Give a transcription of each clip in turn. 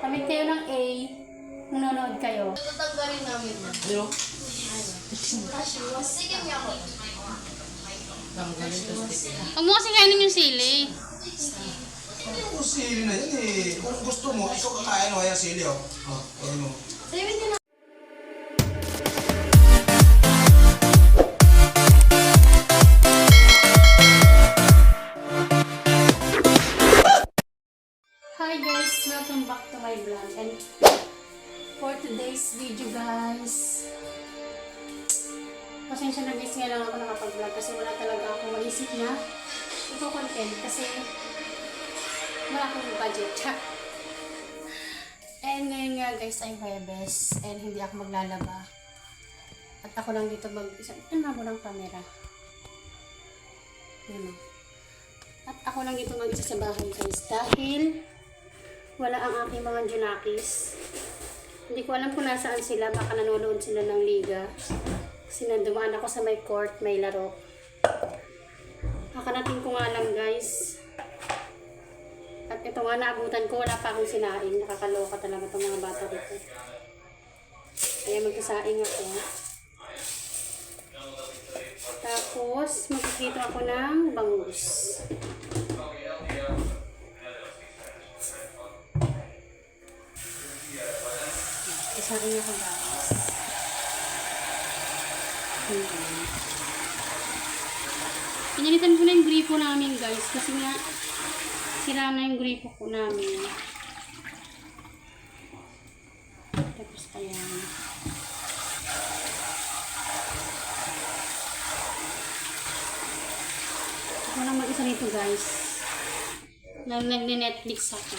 Comment kayo ng A. Nanonood kayo. Tatanggalin namin na. Ano? Sige niya ako. Tanggalin to stick. Huwag mo kasi kainin yung sili. Yung sili na yan eh. Kung gusto mo, ikaw kakain mo. Ayan sili oh. Ayan mo. Sabi niya na. Hi guys! Welcome back to my vlog. And for today's video guys, pasensya na guys, nga lang ako nakapag-vlog kasi wala talaga ako maisip na ito content kasi wala akong budget. And ngayon nga guys ay Huwebes and hindi ako maglalaba. At ako lang dito mag-isa. Ano mo ng camera? Yun. At ako lang dito mag-isa sa bahay guys dahil wala ang aking mga junakis. Hindi ko alam kung nasaan sila. Baka nanonood sila ng liga. Kasi dumaan ako sa may court, may laro. Kakanatin ko nga lang guys. At ito nga naabutan ko, wala pa akong sinaing. Nakakaloka talaga itong mga bata dito. Kaya magkasaing ako. Tapos magkikita ako ng bangus. Kasaing ako guys. Pinalitan ko na yung gripo namin guys kasi nga sira na yung gripo ko namin. Tapos ayan. Ako lang mag-isa nito guys. Nag-Netflix ako.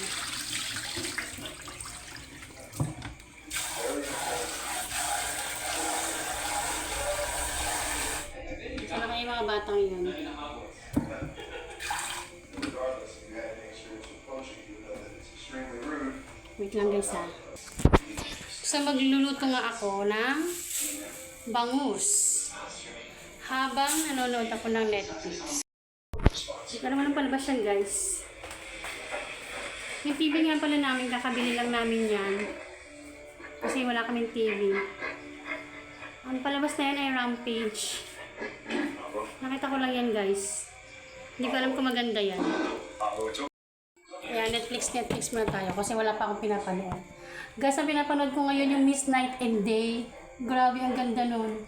Sana kayo mga batang yun. Wait lang guys ha. So magluluto nga ako ng bangus. Habang nanonood ako ng Netflix. Hindi ko naman ang palabas yan guys. Yung TV nga pala namin, kakabili lang namin yan. Kasi wala kaming TV. Ang palabas na yan ay Rampage. Nakita ko lang yan guys. Hindi ko alam kung maganda yan. Kaya Netflix muna tayo kasi wala pa akong pinapanood. Guys, ang pinapanood ko ngayon yung Miss Night and Day. Grabe, ang ganda nun.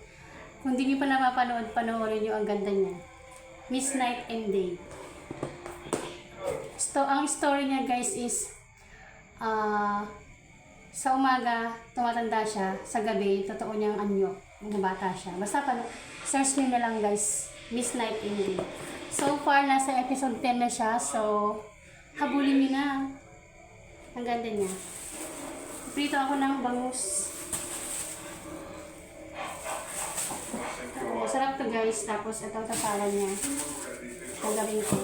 Kung hindi nyo pa napapanood, panoorin nyo, ang ganda niya. Miss Night and Day. Ang story niya guys is sa umaga, tumatanda siya. Sa gabi, totoo niyang anyo. Bata siya. Basta search nyo na lang guys. Miss Night and Day. So far, nasa episode 10 na siya. So, habulin nyo na. Ang ganda niya. Prito ako ng bangus. Masarap to guys. Tapos ito tapalan niya. Gagawin ko.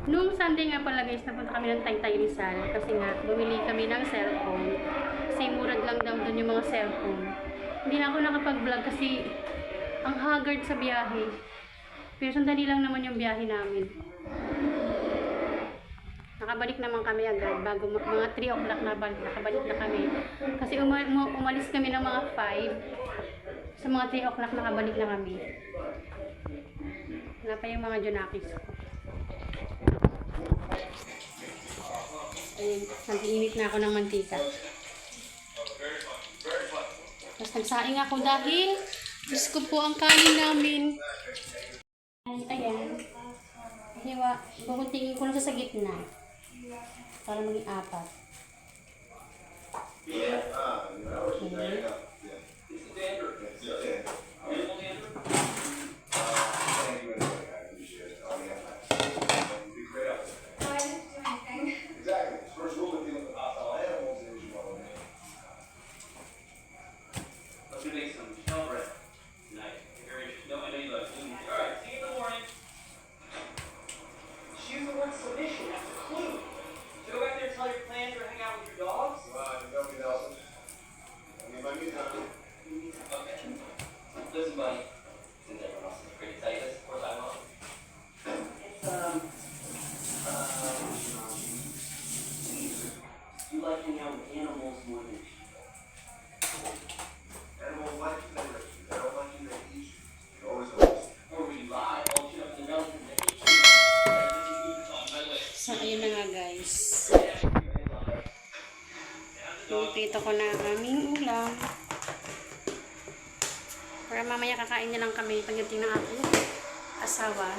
Noong Sunday nga pala guys, napunta kami ng Taytay Rizal. Kasi nga, bumili kami ng cellphone. Kasi murag lang daw doon yung mga cellphone. Hindi na ako nakapag-vlog kasi ang haggard sa biyahe. Pero sandali lang naman yung biyahe namin. Nakabalik naman kami agad. Bago mga 3 o'clock nakabalik na kami. Kasi umalis kami ng mga 5. Sa mga 3 o'clock nakabalik na kami. Wala pa yung mga junakis ko. Ayun, nag-iinit na ako ng mantika. Tapos nagsaing ako dahil Diyos ko po ang kanin namin. Ayan. Hiwa. Bukuntingin ko lang sa gitna. Para maging 4. Okay. Nobody else. I mean, my You like hanging out with animals more than people. Animals like you, they like you. They don't like you, they eat you. You always always. Or we lie, all shit up in the relative, they eat you. So, ayun na nga guys. Pinipito ko na ang aming ulam. Para mamaya kakain na lang kami pagdating ng aking asawa.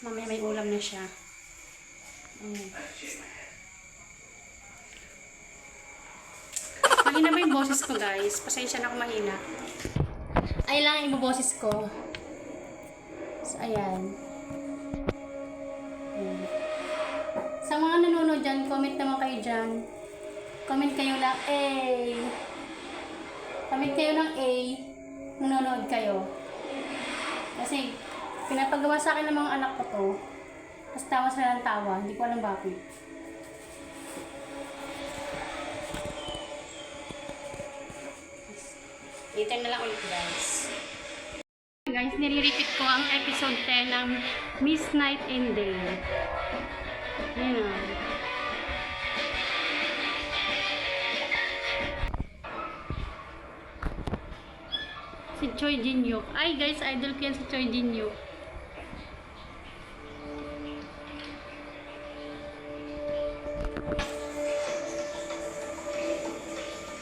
Mamaya may ulam na siya. Mahina ba yung boses ko guys? Pasensya na kung mahina. Ay lang yung boses ko. So, ayan. Sa mga nanonood dyan, comment naman kayo dyan. Comment kayo lang A. Comment kayo ng A. Nanonood kayo. Kasi, pinapagawa sa akin ng mga anak ko to. Tapos tawa sila ng tawa. Hindi ko alam bakit. Later na lang ulit guys. Guys, nire-repeat ko ang episode 10 ng Miss Night and Day. Ayan o. Si Choi Jin-yook. Ay guys, idol ko yan si Choi Jin-yook.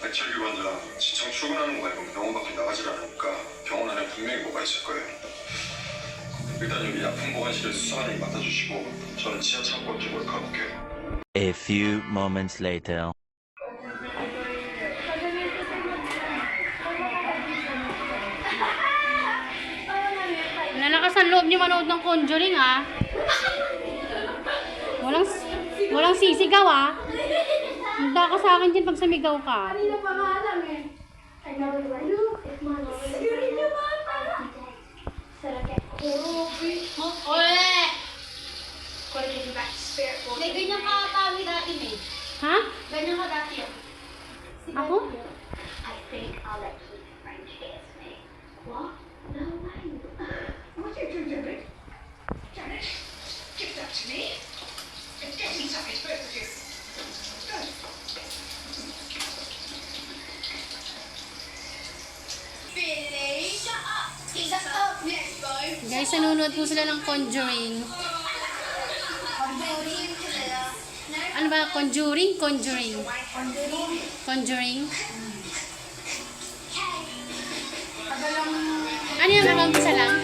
백철 교관장, 지청 출근하는 거 말고 병원 밖에 나가질 않으니까 병원 안에 분명히 뭐가 있을 거예요. 일단 여기 약품 보관실에 수사관님이 맡아주시고 저는 지하 창고 쪽으로 가볼게요. A few moments later. Nalakas ang loob niyo manood ng Conjuring ah. Walang sisigaw ah. Handa ka sa akin dyan pag sumigaw ka. Kanina pa nga alam eh. I know it right. It's my love. Yuri niyo ba? Ole! May ganyan ka tawi dati eh. Ha? Ganyan ka dati eh. Ako? I think I'll let you French kiss me. What? No way. What are you doing? Janet, give that to me. It's getting stuck, it's both of you. Good. Billy, shut up. Shut up. Let's go. Guys, nanonood po sila ng Conjuring. Ano ba? Conjuring? Conjuring. Conjuring. Ano yung nakaumpisa lang?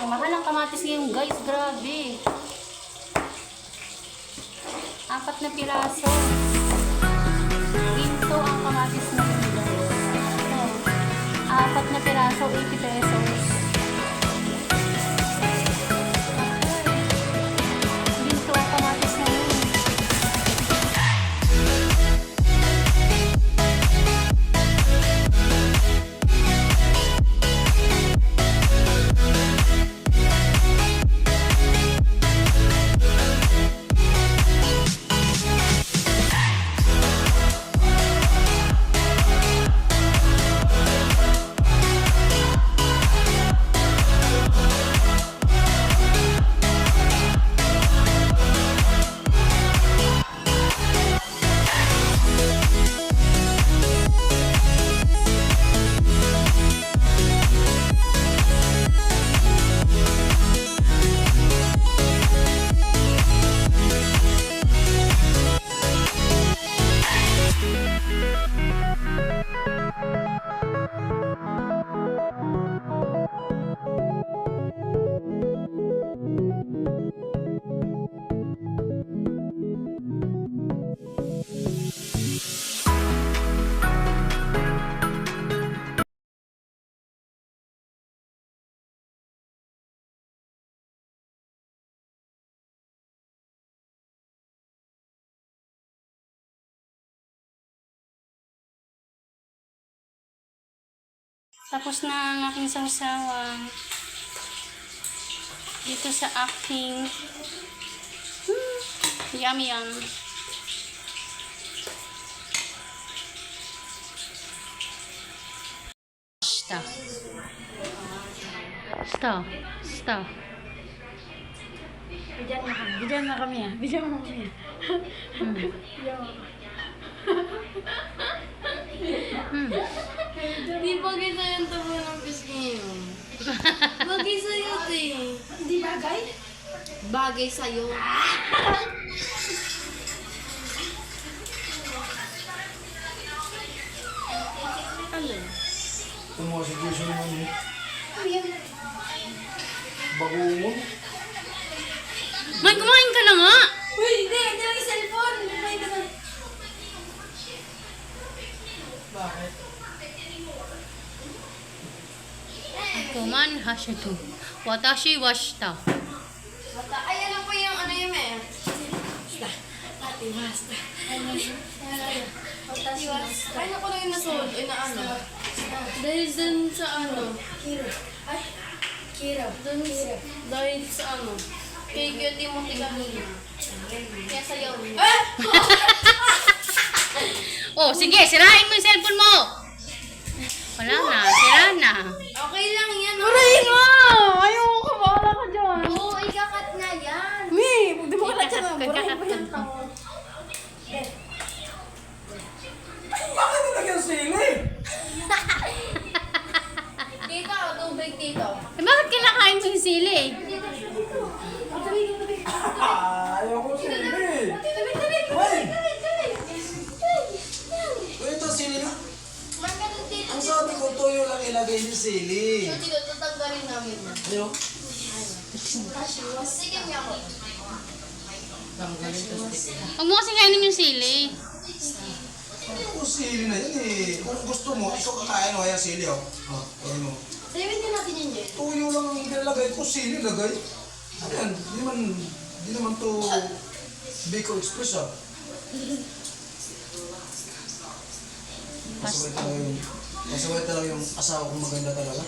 Mahal ang kamatis ngayon guys, grabe. 4 na piraso. Ginto ang kamatis ngayon guys. Ito, 4 na piraso, 80 pesos. Ginto ang kamatis ngayon. Tapos na ang aking sawsawang. Dito sa aking yummy yum. Stop. Stop. Stop. Bigyan mo kami ah. Bigyan mo kami ah. Di bagay sa'yo ang tabo ng pisngi yun. Bagay sa'yo, te. Hindi bagay? Bagay sa'yo. Ano? Ito mo kasi gusto naman eh. Ano yan? Bagungon. May kumain ka na nga! Uy, hindi! Hindi lang yung cellphone! May ka na. Bakit? Kuman hashito. Watashi washita. Ay, ano po yung ano yung eh? Ate, basta. Ano Ano ko lang yung nasuot? Ay, na ano? Dahil dun sa ano? Kira. Ay, Kira. Dun sa, dahil sa ano? Kay Cutie mo tigahin. Kaya sa'yo. Oh, sige, sirain mo yung cellphone mo! Wala na, sira na. Okay lang yan. Purahin mo! Ayoko ka, bahala ka dyan. Oo, ikakat na yan. Mi, di mo ka na dyan. Purahin mo yan. Bakit nilagyan sili? Tito, tubig tito. Eh, bakit kinakain mo yung sili? Ayaw ko sili. Hoy! Ito sili na. Magkano tito? Ang sabi ko, tuyo lang ilagay yung sili. So, tito, tatanggalin namin na. Ayaw. Sige niya ako. Tanggalin to stick. Huwag mo kasi kainin yung sili. Ayaw ko sili na yan eh. Kung gusto mo, ikaw kakain o, ayan sili o. Ayan mo. Sabihin din natin yun, Jay. Tuyo lang ang ilalagay ko, sili lagay. Ayan, di naman to Bicol Express ah. Pasaway talaga yung asawa kong maganda talaga.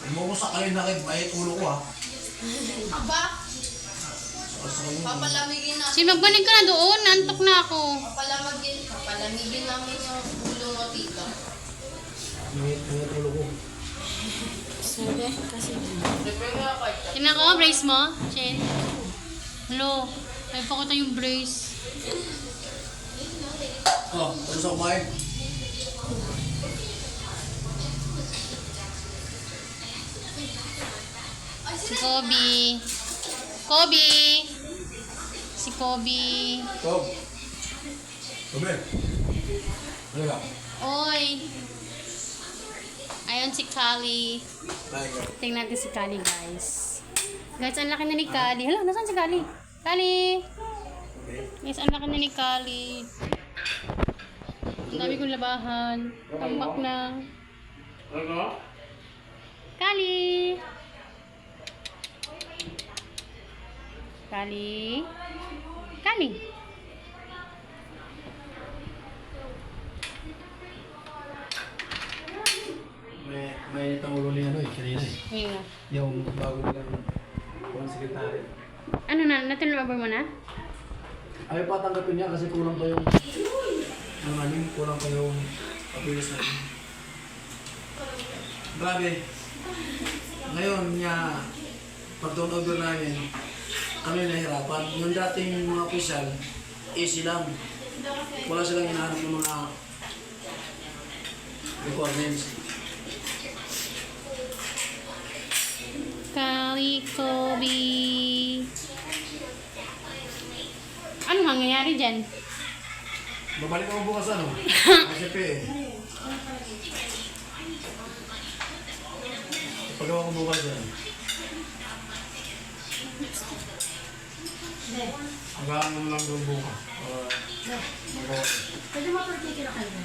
Huwag mo ko sakalin na kayo, may ulo ko ah. Aba, Sakalin mo. papalamigin na. Magbalik ka na doon, nantok na ako. Papalamigin namin yung ulo mo, tito. May ulo ko. Tingnan ko, brace mo. Shit. Hello, may pakita yung brace. Oh, tapos ako kumain. Si Kobe. Kobe! Si Kobe. Tom. Tobe. Ano ka? Oy! Ayun si Kali. Tayo ka. Tingnan natin si Kali, guys. Guys, ang laki na ni Kali. Hala, nasaan si Kali? Kali! Guys, ang laki na ni Kali. Ang dami kong labahan. Tambak na. Kali! Kali? Kali! May tangulo ni ano eh, kanina eh. Ayun na. Yung bago nilang sekretary. Ano na? Natin-rubber mo na? Ayaw pa tanggapin niya kasi kulang pa yung kulang pa yung papilis natin. Grabe. Ngayon niya, pag turnover namin, kami nahirapan. Yung dating mga opisyal, easy lang. Wala silang hinahanap ng mga requirements. Kali, Kobe. Ano mangyayari dyan? Babalik ako bukas ano? ACP eh. Pagawa ko bukas yan. Hanggang mo lang doon bukas. Magawa ko. Pwede mapagkikita ka na.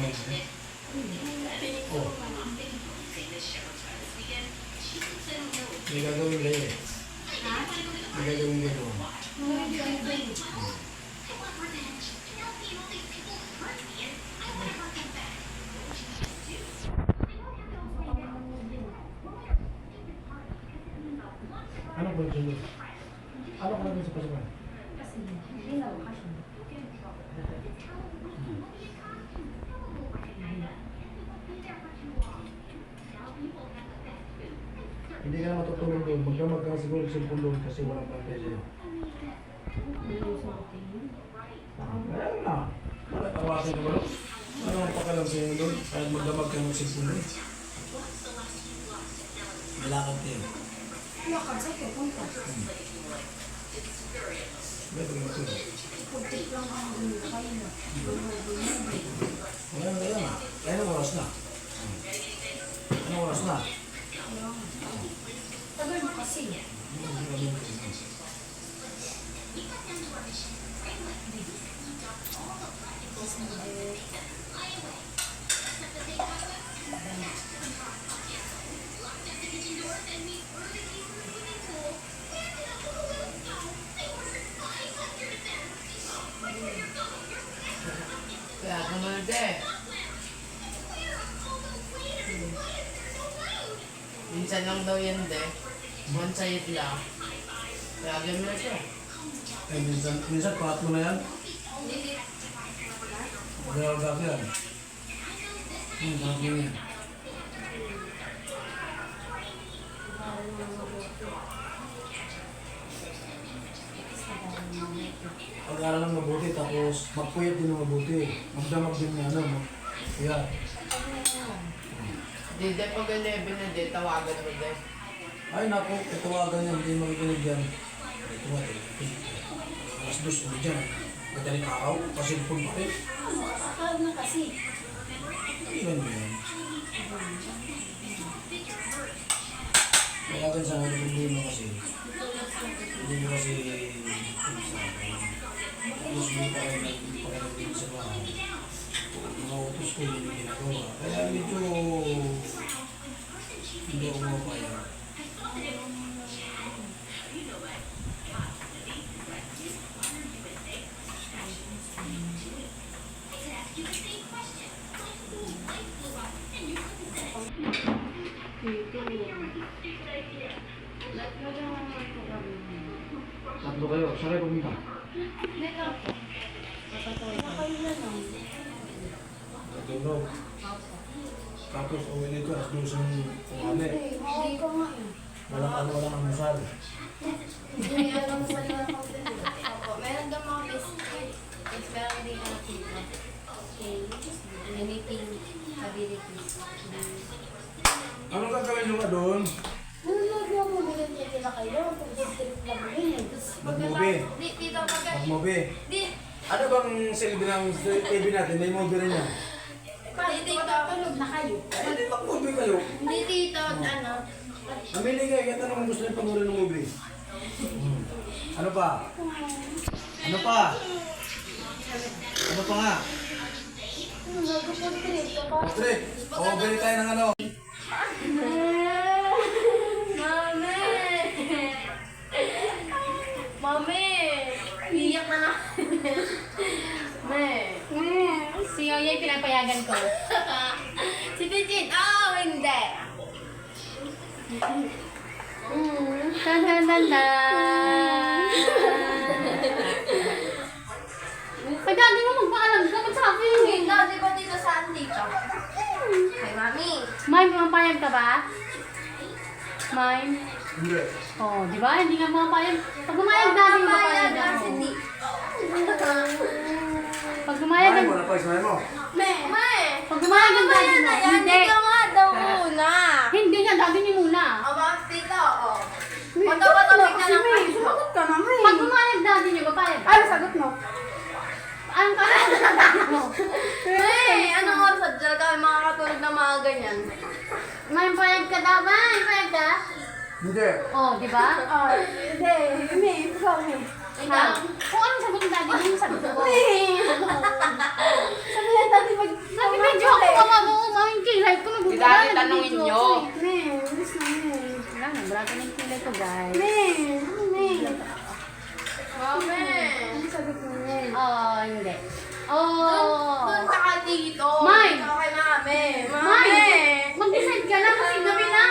Oh. May gagawin kayo eh. May gagawin kayo. Ano ko dito? Ano ko dito sa pasukan? Hindi ka na matutulog doon. Magdamag ka siguro sa cellphone doon kasi walang pantay sa'yo. Kaya na. Tawasin ka ba doon? Ano ang pakalam sa'yo doon? Kahit magdamag ka ng cellphone doon. Malakad kayo. Lakad sa pupunta. Beto nga ito. Putik lang ang kayo na. Kaya na. Kaya na oras na. Anong oras na? Tagal mo kasi. Kaya naman de. Minsan lang daw yan de. One side lang. Kaya gamit siya. Eh, minsan patlo na yan. Gagawin yan. Gagawin yan. Pag-aaral ng mabuti, tapos magpuyat din ng mabuti. Magdamag din ng ano. Kaya, Di de pag 11 na de, tawagan mo de. ay naku, itawagan yan, hindi makikinig yan. Ito nga, alas 2 ulit dyan. Madaling araw, pasilpon pa rin. Akal na kasi. Ilan mo yan? Kaya sa akin, hindi mo kasi. Hindi mo kasi. Tapos mo pa rin nagpapagaling sa bahay. Mga utos ko hindi ginagawa. Kaya medyo hindi ako mapayag. Tatlo kayo, saan kayo pumunta? Natulog. Tapos uwi nito, alas 12 ng kumali. Hindi ko nga yun. Walang almusal. Hindi alam sa nila pang Opo, meron daw mga biscuit. Meron din ang pizza. Anything abilities. Anong gagawin nyo nga doon? Nanonood mo mo bilhin niya nila kayo. Kung strip lang mo yun. Mag-movie. Di, dito pag... Mag-movie. Di, Ano bang silbi ng TV natin? May movie rin yan. Bakit matutulog na kayo? Ay, hindi mag-movie kayo. di dito, ano, Namili kayo, kahit anong gusto nyo panoorin ng movie. Ano pa? Ano pa? Ano pa nga? Nagpo-strip ka pa. Patrick, bili tayo ng ano? Mami! Mami! Iyak na na. Me. Si Yoyoy pinapayagan ko. Si Tijin, oh, hindi. Tan tan tan tan. Ay, dati mo magpaalam ka. Magsabi Hindi, yun. di ba dito sa dito? Kay Mami. Mime, pumapayag ka ba? Mime? Hindi. Oh, di ba? Hindi nga pumapayag. Pag gumayag dati, mapapayag Kasi ako. di. Pag gumayag, Ay, wala pa, ismahin mo. Me. pag gumayag ang dati mo. Yan, Hindi. ikaw nga daw muna. Hindi nga, dati niyo muna. O, bakit dito? O. Matapatapig na lang kayo. Sumagot ka naman eh. Pag gumayag dati niyo, papayag ka. Ano sagot mo? Anong kaya sa dati mo? Hey, anong oras at dyan kami makakatulog na mga ganyan? Mime, payag ka daw ba? Payag ka? Hindi. Oh, di ba? Hindi. May ikaw eh. Ha? Kung anong sagot ng daddy, yung sagot ko. Sabi na dati mag... Sabi, medyo ako mamamamahin kilay ko. Si daddy, tanungin nyo. Wala na, brato na yung kilay ko, guys. Mami! Oh, hindi. Oh. Doon ka kay Tito. May! Ikaw kay Mami. Mami! Mag-decide ka na kasi gabi na.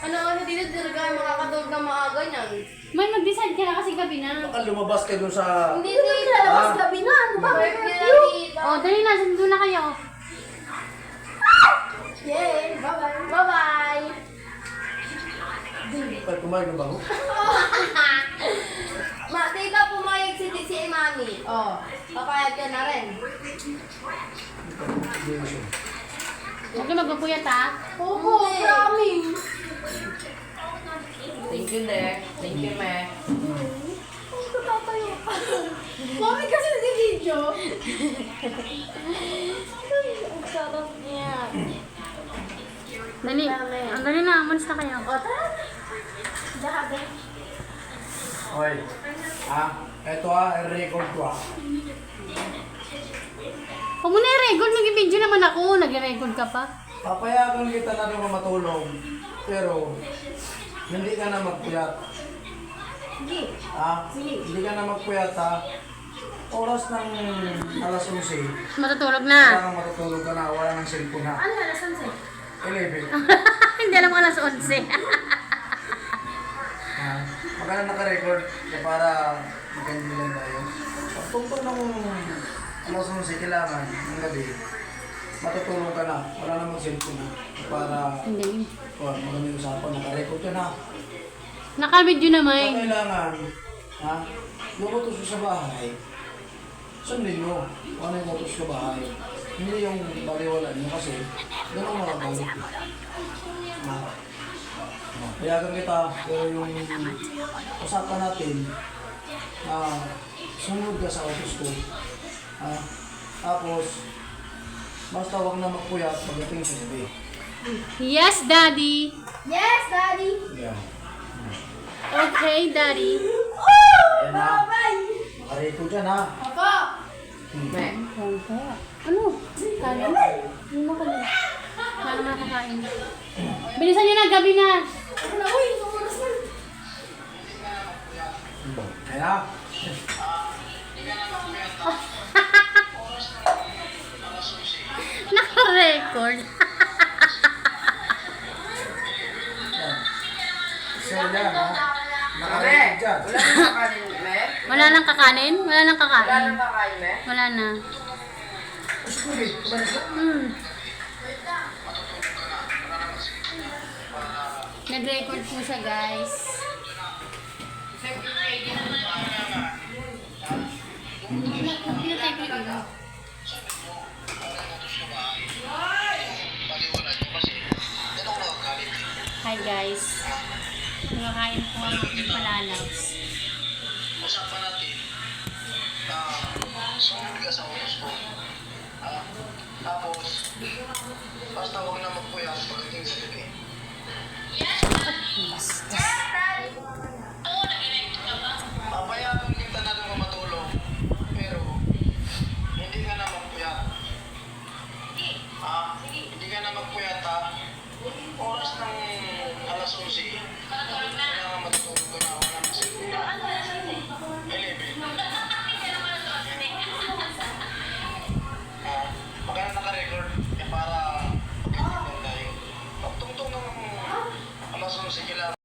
Ano, dito kayo makakatulog na maaga niyan. May mag-decide ka na kasi gabi na. Baka lumabas ka dun sa... Hindi lalabas gabi na. Ano ba? Tito. Oh, dali na, sundo na kayo. Yay! Bye-bye. Bye-bye. Ay, kumain na ba ako? Tita, pumayag si Mami. Oh, papayag ka na rin. Hindi na siya. Huwag ka magpapuyat, ha? Opo, promise. Thank you, Dek. Thank you, Me. Mami kasi nag-video. Ang sarap niya. Dali. Ang dali na, malis na kayo. O, tara. Jahabe. Okay. Eto i-record ko Huwag mo na i-record, nag-video naman ako. Nag-record ka pa. Papayagan kita na rin matulog. Pero, hindi ka na magpuyat. Sige. Hindi ka na magpuyat Oras ng alas 11. Matutulog na. Wala nang matutulog ka na, wala nang cellphone na. Ano, nasan siya? 11. Hindi alam ko alas 11. Magkano naka-record para magkandilan tayo. Pag tungtong ng alas 11, kailangan ng gabi, matutulog ka na, wala nang mag-cellphone na. Para Hindi. maganda yung usapan, naka-record ka na. Naka-video Kung naman. kailangan, yung utos ko sa bahay, sundin mo kung ano yung utos sa bahay. Hindi yung baliwala niyo kasi ganun mga balik. Payagan kita, pero yung usapan natin, sunod ka sa utos ko. Tapos, basta huwag na magpuyat pagdating sa gabi. Yes, Daddy. Yes, Daddy. Yeah. Okay, Daddy. Ayan na. Nakarecord dyan ha. Papa. Me. Ano? Kanin? Hindi mo kanin. Wala naman nakakain. Bilisan nyo na, gabi na. Ano, uy, oras na. Ayan na. Naka-record. So yan ha. Me. Nakarecord dyan. Wala nang kakanin, Me. Wala nang kakanin? Wala nang Wala kakain. nang kakain, Me. Wala na. Nag-record po siya, guys. Pinatay ko yung iba. Hi, guys. Kumakain po ang aking palalaws. Usapan natin sumunod ka sa utos ko. Tapos, basta huwag na magpuyat pagdating sa gabi. Papayagan kita na rin matulog, pero hindi ka na magpuyat. Hindi ka na magpuyat Oras ng alas 11, kailangan matutulog ka na, wala na siguro. 11. Magkano naka-record para pagkakita tayo. Pag tungtong ng alas 11, kailangan